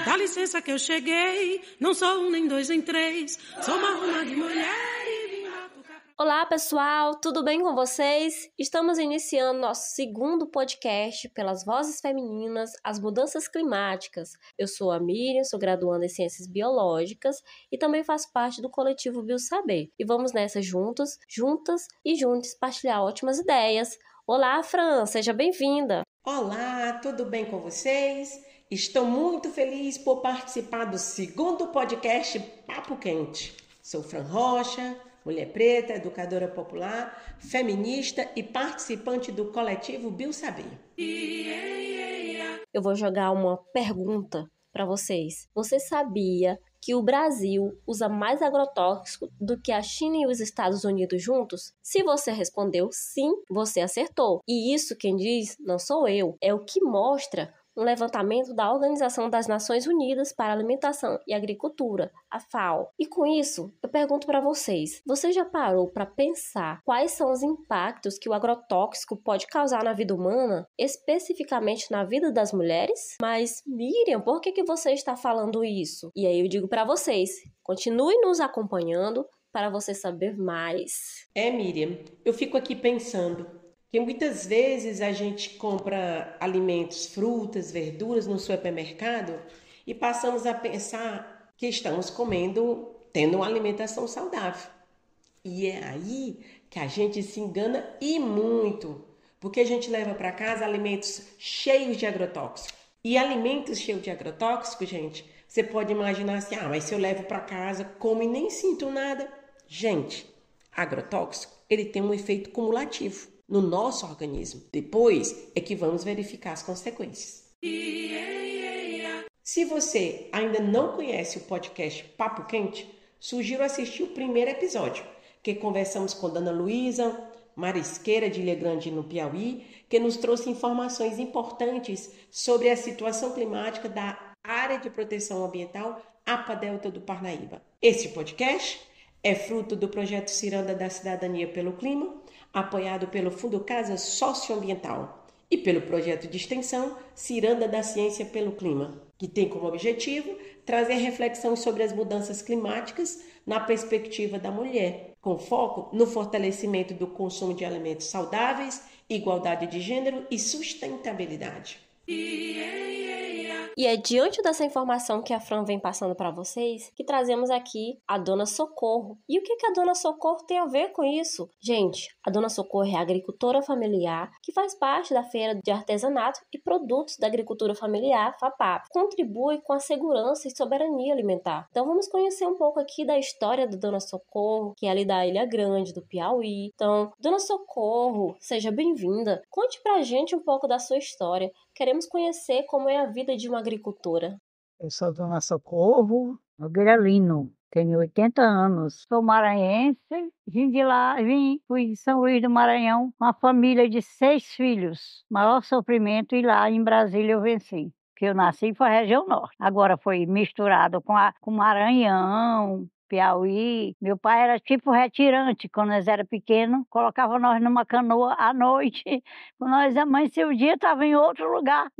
Dá licença que eu cheguei, não sou um, nem dois, nem três, sou uma ruma de mulher e vim batucar. Olá pessoal, tudo bem com vocês? Estamos iniciando nosso segundo podcast pelas vozes femininas, as mudanças climáticas. Eu sou a Miriam, sou graduanda em Ciências Biológicas e também faço parte do coletivo BioSaber. E vamos nessa juntas e juntos partilhar ótimas ideias. Olá Fran, seja bem-vinda! Olá, tudo bem com vocês? Estou muito feliz por participar do segundo podcast Papo Quente. Sou Fran Rocha, mulher preta, educadora popular, feminista e participante do coletivo BioSaber. Eu vou jogar uma pergunta para vocês. Você sabia que o Brasil usa mais agrotóxico do que a China e os Estados Unidos juntos? Se você respondeu sim, você acertou. E isso quem diz não sou eu, é o que mostra um levantamento da Organização das Nações Unidas para a Alimentação e Agricultura, a FAO. E com isso, eu pergunto para vocês, você já parou para pensar quais são os impactos que o agrotóxico pode causar na vida humana, especificamente na vida das mulheres? Mas, Miriam, por que você está falando isso? E aí eu digo para vocês, continue nos acompanhando para você saber mais. Miriam, eu fico aqui pensando que muitas vezes a gente compra alimentos, frutas, verduras no supermercado e passamos a pensar que estamos tendo uma alimentação saudável. E é aí que a gente se engana e muito, porque a gente leva para casa alimentos cheios de agrotóxico. E alimentos cheios de agrotóxico, gente, você pode imaginar assim, mas se eu levo para casa, como e nem sinto nada. Gente, agrotóxico, ele tem um efeito cumulativo no nosso organismo. Depois é que vamos verificar as consequências. Se você ainda não conhece o podcast Papo Quente, sugiro assistir o primeiro episódio, que conversamos com Dona Luísa, marisqueira de Ilha Grande, no Piauí, que nos trouxe informações importantes sobre a situação climática da área de proteção ambiental APA Delta do Parnaíba. Este podcast é fruto do projeto Ciranda da Cidadania pelo Clima, apoiado pelo Fundo Casa Socioambiental e pelo projeto de extensão Ciranda da Ciência pelo Clima, que tem como objetivo trazer reflexões sobre as mudanças climáticas na perspectiva da mulher, com foco no fortalecimento do consumo de alimentos saudáveis, igualdade de gênero e sustentabilidade. E é diante dessa informação que a Fran vem passando para vocês que trazemos aqui a Dona Socorro. E o que a Dona Socorro tem a ver com isso? Gente, a Dona Socorro é agricultora familiar que faz parte da Feira de Artesanato e Produtos da Agricultura Familiar, FAPAP. Contribui com a segurança e soberania alimentar. Então vamos conhecer um pouco aqui da história da Dona Socorro, que é ali da Ilha Grande, do Piauí. Então, Dona Socorro, seja bem-vinda. Conte pra gente um pouco da sua história. Queremos conhecer como é a vida de uma agricultora. Eu sou Dona Socorro Nogueira Lino, tenho 80 anos, sou maranhense, vim de lá, fui de São Luís do Maranhão, uma família de 6 filhos, maior sofrimento, e lá em Brasília eu venci. Que eu nasci foi a região norte, agora foi misturado com Maranhão, Piauí. Meu pai era tipo retirante, quando nós era pequeno, colocava nós numa canoa à noite, quando nós amanhecia o dia, estava em outro lugar.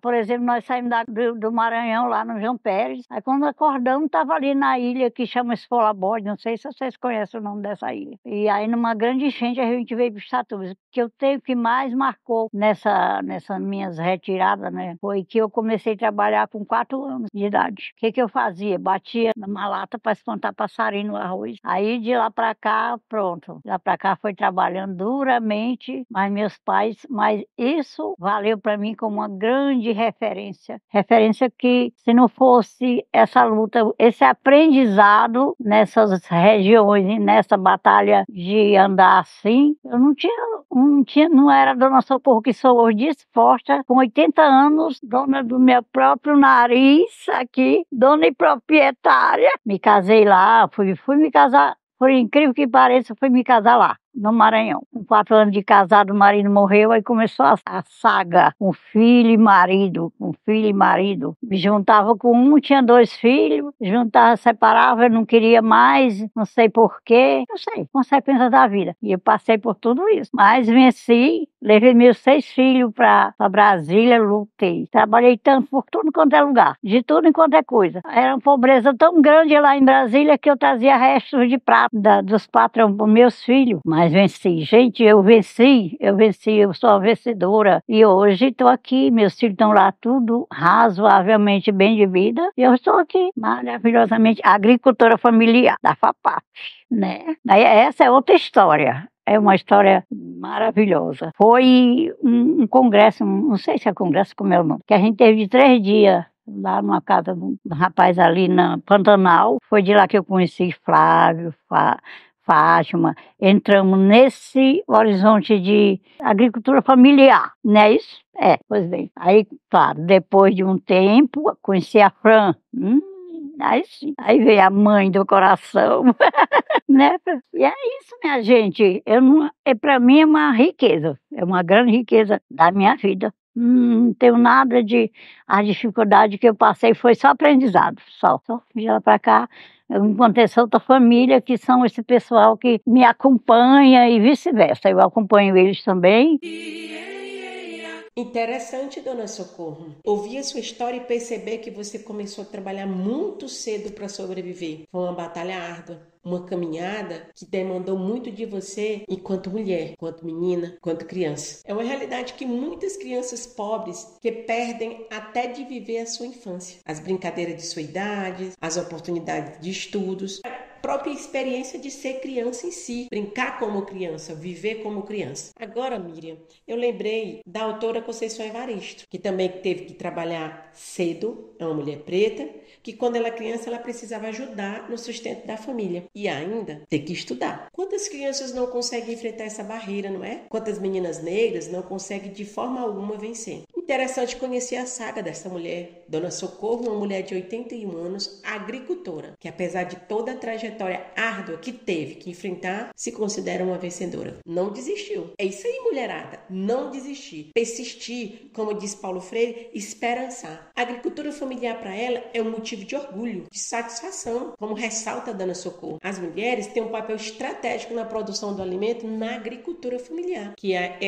Por exemplo, nós saímos do Maranhão, lá no João Pérez, aí quando acordamos, estava ali na ilha que chama Esfolabode, não sei se vocês conhecem o nome dessa ilha. E aí, numa grande enchente, a gente veio para os Tatuapes. O que eu tenho que mais marcou nessas minhas retiradas, né, foi que eu comecei a trabalhar com 4 anos de idade. O que eu fazia? Batia numa lata para espantar passarinho no arroz. Aí de lá para cá, pronto. De lá para cá foi trabalhando duramente, mas isso valeu para mim como uma grande referência. Referência que, se não fosse essa luta, esse aprendizado nessas regiões e nessa batalha de andar assim, eu não era Dona Socorro que sou hoje, disposta, com 80 anos, dona do meu próprio nariz aqui, dona e proprietária. Me casei lá, fui me casar, por incrível que pareça, fui me casar lá. no Maranhão. Com 4 anos de casado, o marido morreu, aí começou a saga, um filho e marido, um filho e marido. Me juntava com um, tinha 2 filhos, juntava, separava, eu não queria mais, não sei porquê, não sei, consequência da vida. E eu passei por tudo isso. Mas venci, levei meus 6 filhos para Brasília, lutei. Trabalhei tanto por tudo quanto é lugar, de tudo enquanto é coisa. Era uma pobreza tão grande lá em Brasília que eu trazia restos de prato dos patrões para meus filhos. Mas venci. Gente, eu venci, eu sou a vencedora. E hoje estou aqui, meus filhos estão lá tudo razoavelmente bem de vida. E eu estou aqui, maravilhosamente, agricultora familiar da FAPAP, né? Essa é outra história. É uma história maravilhosa. Foi um congresso, não sei se é congresso, como é o nome, que a gente teve de 3 dias lá numa casa de um rapaz ali na Pantanal. Foi de lá que eu conheci Flávio, Fátima. Entramos nesse horizonte de agricultura familiar, não é isso? Pois bem. Aí, claro, depois de um tempo, conheci a Fran. Aí sim, aí veio a mãe do coração, né? E é isso, minha gente. Para mim é uma riqueza, é uma grande riqueza da minha vida. Não tenho nada a dificuldade que eu passei foi só aprendizado, só de lá para cá. Eu encontrei essa outra família que são esse pessoal que me acompanha e vice-versa. Eu acompanho eles também. Interessante, dona Socorro. Ouvir a sua história e perceber que você começou a trabalhar muito cedo para sobreviver. Foi uma batalha árdua, uma caminhada que demandou muito de você enquanto mulher, enquanto menina, enquanto criança. É uma realidade que muitas crianças pobres que perdem até de viver a sua infância. As brincadeiras de sua idade, as oportunidades de estudos, própria experiência de ser criança em si, brincar como criança, viver como criança. Agora, Miriam, eu lembrei da autora Conceição Evaristo, que também teve que trabalhar cedo, é uma mulher preta, que quando ela é criança ela precisava ajudar no sustento da família e ainda ter que estudar. Quantas crianças não conseguem enfrentar essa barreira, não é? Quantas meninas negras não conseguem de forma alguma vencer? Interessante conhecer a saga dessa mulher, Dona Socorro, uma mulher de 81 anos, agricultora, que apesar de toda a trajetória árdua que teve que enfrentar, se considera uma vencedora. Não desistiu. É isso aí, mulherada. Não desistir. Persistir, como diz Paulo Freire, esperançar. A agricultura familiar para ela é um motivo de orgulho, de satisfação, como ressalta a Dona Socorro. As mulheres têm um papel estratégico na produção do alimento na agricultura familiar, que é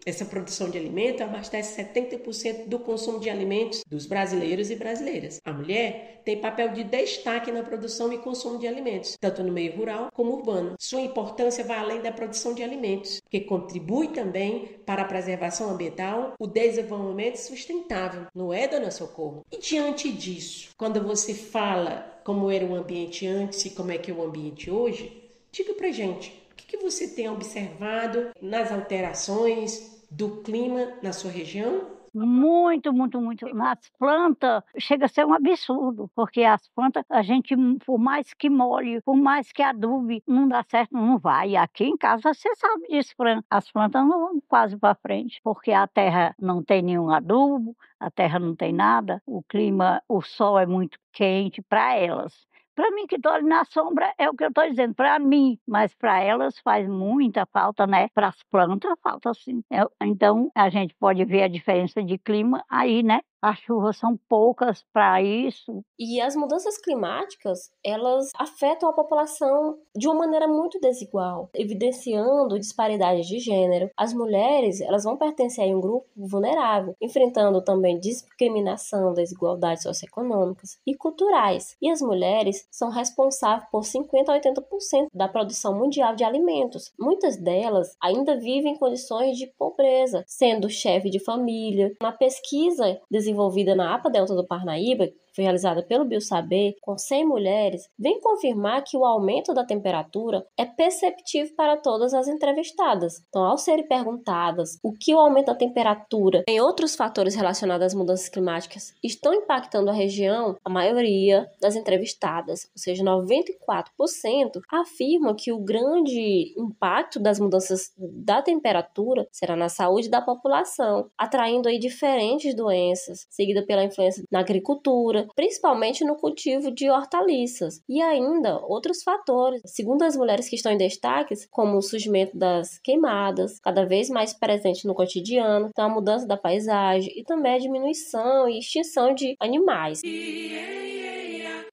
essa produção de alimento abastece 70% do consumo de alimentos dos brasileiros e brasileiras. A mulher tem papel de destaque na produção e consumo de alimentos, tanto no meio rural como urbano. Sua importância vai além da produção de alimentos, porque contribui também para a preservação ambiental, o desenvolvimento sustentável. Não é, Dona Socorro? E diante disso, quando você fala como era o ambiente antes e como é que é o ambiente hoje, diga pra gente, o que você tem observado nas alterações do clima na sua região? Muito, muito, muito. Nas plantas, chega a ser um absurdo, porque as plantas, a gente, por mais que molhe, por mais que adube, não dá certo, não vai. E aqui em casa, você sabe disso, Fran. As plantas não vão quase para frente, porque a terra não tem nenhum adubo, a terra não tem nada, o clima, o sol é muito quente para elas. Para mim, que estou ali na sombra, é o que eu estou dizendo, para mim, mas para elas faz muita falta, né? Para as plantas, falta sim. Então, a gente pode ver a diferença de clima aí, né? As chuvas são poucas para isso. E as mudanças climáticas, elas afetam a população de uma maneira muito desigual, evidenciando disparidades de gênero. As mulheres, elas vão pertencer a um grupo vulnerável, enfrentando também discriminação, desigualdades socioeconômicas e culturais. E as mulheres são responsáveis por 50% a 80% da produção mundial de alimentos. Muitas delas ainda vivem em condições de pobreza, sendo chefe de família. Uma pesquisa desenvolvida na APA Delta do Parnaíba, foi realizada pelo Biosaber, com 100 mulheres, vem confirmar que o aumento da temperatura é perceptível para todas as entrevistadas. Então, ao serem perguntadas o que o aumento da temperatura e outros fatores relacionados às mudanças climáticas estão impactando a região, a maioria das entrevistadas, ou seja, 94%, afirmam que o grande impacto das mudanças da temperatura será na saúde da população, atraindo aí diferentes doenças, seguida pela influência na agricultura, agricultura, principalmente no cultivo de hortaliças e ainda outros fatores. Segundo as mulheres que estão em destaques, como o surgimento das queimadas, cada vez mais presente no cotidiano, então a mudança da paisagem e também a diminuição e extinção de animais.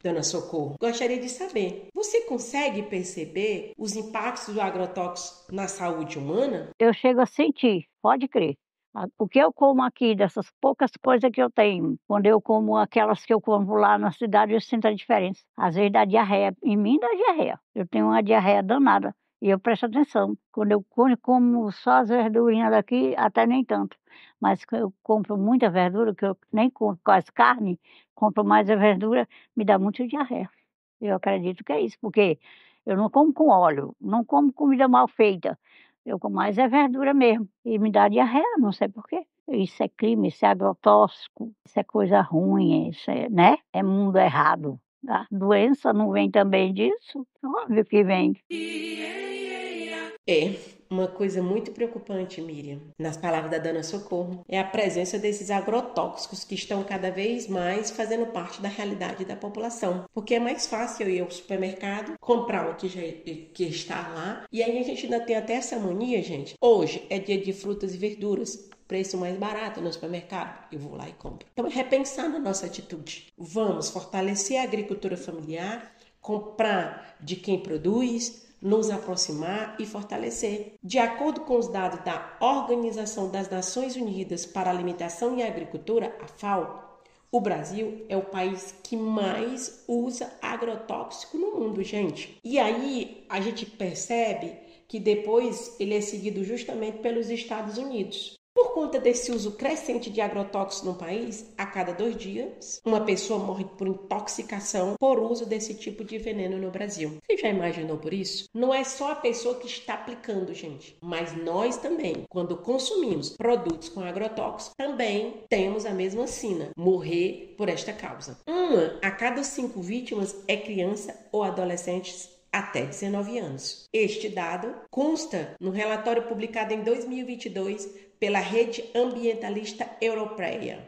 Dona Socorro, gostaria de saber, você consegue perceber os impactos do agrotóxico na saúde humana? Eu chego a sentir, pode crer. O que eu como aqui, dessas poucas coisas que eu tenho, quando eu como aquelas que eu como lá na cidade, eu sinto a diferença. Às vezes dá diarreia, em mim dá diarreia. Eu tenho uma diarreia danada e eu presto atenção. Quando eu como só as verdurinhas daqui, até nem tanto. Mas eu compro muita verdura, que eu nem compro quase carne, compro mais a verdura, me dá muito diarreia. Eu acredito que é isso, porque eu não como com óleo, não como comida mal feita. Eu como mais é verdura mesmo. E me dá diarreia, não sei por quê. Isso é crime, isso é agrotóxico, isso é coisa ruim, isso é, né? É mundo errado. A doença não vem também disso? Óbvio que vem. É, uma coisa muito preocupante, Miriam, nas palavras da Dona Socorro, é a presença desses agrotóxicos que estão cada vez mais fazendo parte da realidade da população. Porque é mais fácil eu ir ao supermercado, comprar o que está lá, e aí a gente ainda tem até essa mania, gente. Hoje é dia de frutas e verduras, preço mais barato no supermercado, eu vou lá e compro. Então, repensar na nossa atitude. Vamos fortalecer a agricultura familiar, comprar de quem produz, nos aproximar e fortalecer. De acordo com os dados da Organização das Nações Unidas para a Alimentação e a Agricultura, a FAO, o Brasil é o país que mais usa agrotóxico no mundo, gente. E aí a gente percebe que depois ele é seguido justamente pelos Estados Unidos. Por conta desse uso crescente de agrotóxicos no país, a cada 2 dias, uma pessoa morre por intoxicação por uso desse tipo de veneno no Brasil. Você já imaginou por isso? Não é só a pessoa que está aplicando, gente, mas nós também, quando consumimos produtos com agrotóxicos, também temos a mesma sina, morrer por esta causa. 1 a cada 5 vítimas é criança ou adolescentes até 19 anos. Este dado consta no relatório publicado em 2022 pela Rede Ambientalista Europeia.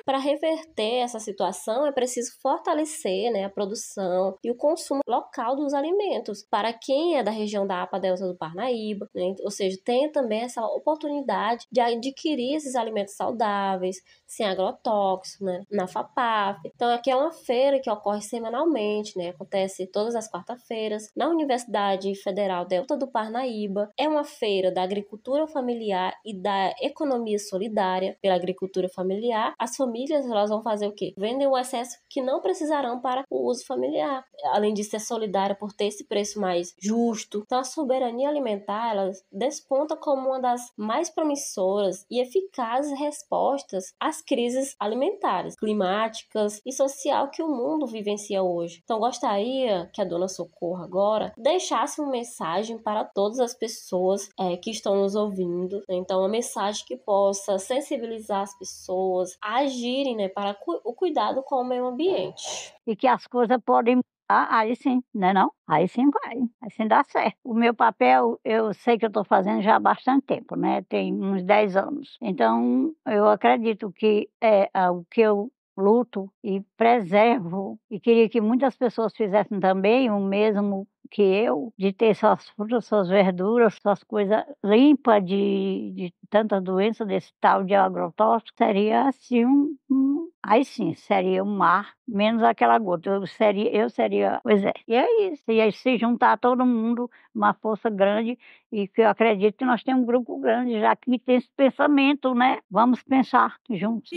Para reverter essa situação, é preciso fortalecer, a produção e o consumo local dos alimentos. Para quem é da região da APA Delta do Parnaíba, ou seja, tenha também essa oportunidade de adquirir esses alimentos saudáveis, sem agrotóxicos, na FAPAF. Então, aqui é uma feira que ocorre semanalmente, acontece todas as quarta-feiras, na Universidade Federal Delta do Parnaíba. É uma feira da agricultura familiar e da economia solidária pela agricultura familiar. As famílias elas vão fazer o quê? Vendem o excesso que não precisarão para o uso familiar. Além de ser solidária por ter esse preço mais justo. Então, a soberania alimentar, ela desponta como uma das mais promissoras e eficazes respostas às crises alimentares, climáticas e social que o mundo vivencia hoje. Então, gostaria que a Dona Socorro agora deixasse uma mensagem para todas as pessoas que estão nos ouvindo. Então, uma mensagem que possa sensibilizar as pessoas, agirem para o cuidado com o meio ambiente. E que as coisas podem mudar, aí sim, né não? Aí sim vai, aí sim dá certo. O meu papel, eu sei que eu estou fazendo já há bastante tempo, tem uns 10 anos. Então, eu acredito que é o que eu luto e preservo, e queria que muitas pessoas fizessem também o mesmo que eu, de ter suas frutas, suas verduras, suas coisas limpas de tanta doença desse tal de agrotóxico, seria assim aí sim, seria um mar, menos aquela gota. Eu seria, pois é. E é isso, e aí se juntar todo mundo, uma força grande, e que eu acredito que nós temos um grupo grande, já que tem esse pensamento, Vamos pensar juntos.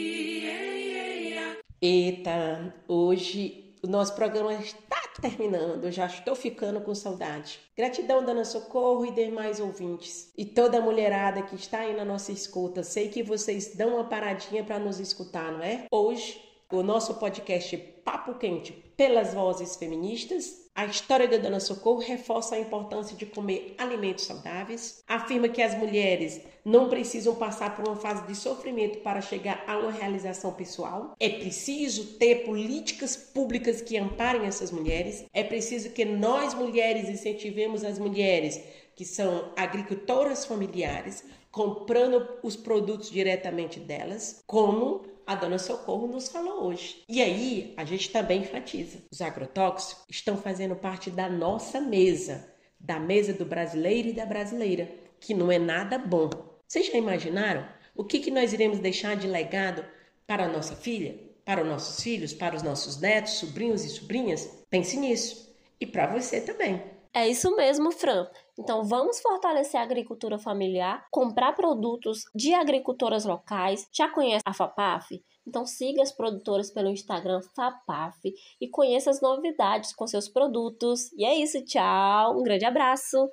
Eita, hoje o nosso programa está terminando, eu já estou ficando com saudade. Gratidão, Dona Socorro e demais ouvintes. E toda a mulherada que está aí na nossa escuta, sei que vocês dão uma paradinha para nos escutar, não é? Hoje, o nosso podcast Papo Quente pelas vozes feministas. A história da Dona Socorro reforça a importância de comer alimentos saudáveis, afirma que as mulheres não precisam passar por uma fase de sofrimento para chegar a uma realização pessoal. É preciso ter políticas públicas que amparem essas mulheres. É preciso que nós mulheres incentivemos as mulheres que são agricultoras familiares, comprando os produtos diretamente delas, como a dona Socorro nos falou hoje. E aí, a gente também enfatiza. Os agrotóxicos estão fazendo parte da nossa mesa, da mesa do brasileiro e da brasileira, que não é nada bom. Vocês já imaginaram o que nós iremos deixar de legado para a nossa filha, para os nossos filhos, para os nossos netos, sobrinhos e sobrinhas? Pense nisso. E para você também. É isso mesmo, Fran. Então vamos fortalecer a agricultura familiar, comprar produtos de agricultoras locais. Já conhece a FAPAF? Então siga as produtoras pelo Instagram FAPAF e conheça as novidades com seus produtos. E é isso, tchau! Um grande abraço!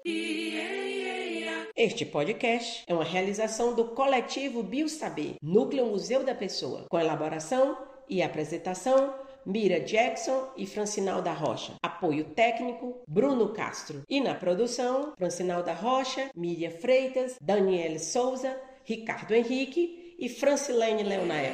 Este podcast é uma realização do Coletivo Biosaber, Núcleo Museu da Pessoa, com elaboração e apresentação Mira Jackson e Francinal da Rocha. Apoio técnico, Bruno Castro. E na produção, Francinal da Rocha, Miriam Freitas, Daniele Souza, Ricardo Henrique e Francilene Leonael.